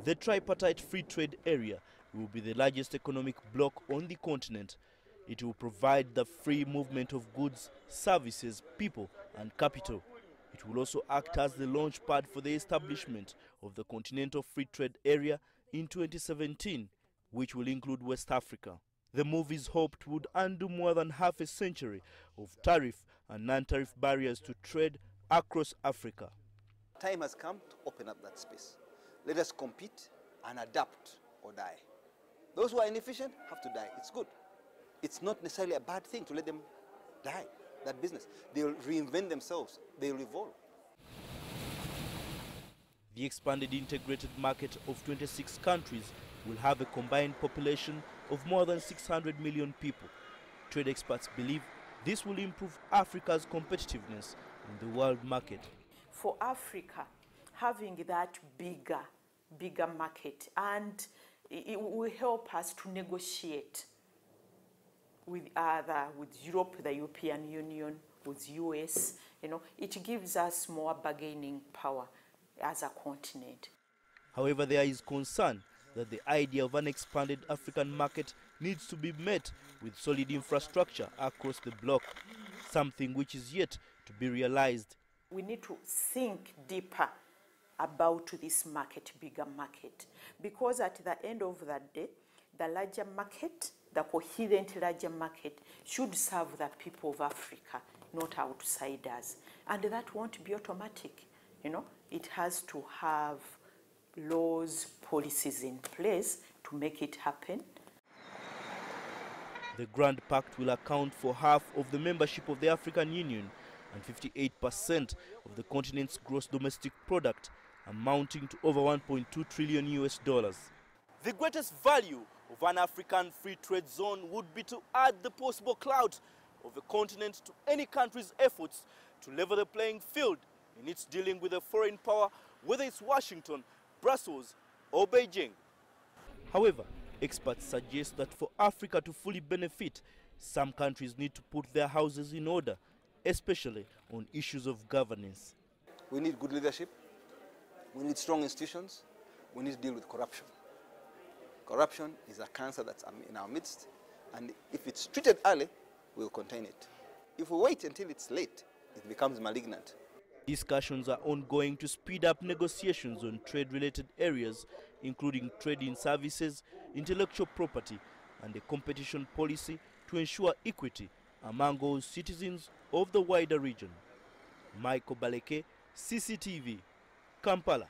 The Tripartite Free Trade Area will be the largest economic bloc on the continent. It will provide the free movement of goods, services, people and capital. It will also act as the launch pad for the establishment of the Continental Free Trade Area in 2017, which will include West Africa. The move is hoped would undo more than half a century of tariff and non-tariff barriers to trade across Africa. Time has come to open up that space. Let us compete and adapt or die. Those who are inefficient have to die. It's good. It's not necessarily a bad thing to let them die, that business. They'll reinvent themselves. They'll evolve. The expanded integrated market of 26 countries will have a combined population of more than 600 million people. Trade experts believe this will improve Africa's competitiveness in the world market. For Africa, having that bigger market, and it will help us to negotiate with Europe, the European Union, with US. It gives us more bargaining power as a continent. However, there is concern that the idea of an expanded African market needs to be met with solid infrastructure across the bloc, something which is yet to be realized. We need to think deeper about this market, bigger market, because at the end of the day, the larger market, the coherent larger market, should serve the people of Africa, not outsiders. And that won't be automatic. It has to have laws, policies in place to make it happen. The Grand Pact will account for half of the membership of the African Union and 58% of the continent's gross domestic product, amounting to over 1.2 trillion US dollars. The greatest value of an African free trade zone would be to add the possible clout of the continent to any country's efforts to level the playing field in its dealing with a foreign power, whether it's Washington, Brussels or Beijing. However, experts suggest that for Africa to fully benefit, some countries need to put their houses in order, especially on issues of governance. We need good leadership. We need strong institutions. We need to deal with corruption. Corruption is a cancer that's in our midst, and if it's treated early, we'll contain it. If we wait until it's late, it becomes malignant. Discussions are ongoing to speed up negotiations on trade-related areas, including trade in services, intellectual property, and a competition policy to ensure equity among all citizens of the wider region. Michael Baleke, CCTV, Kampala.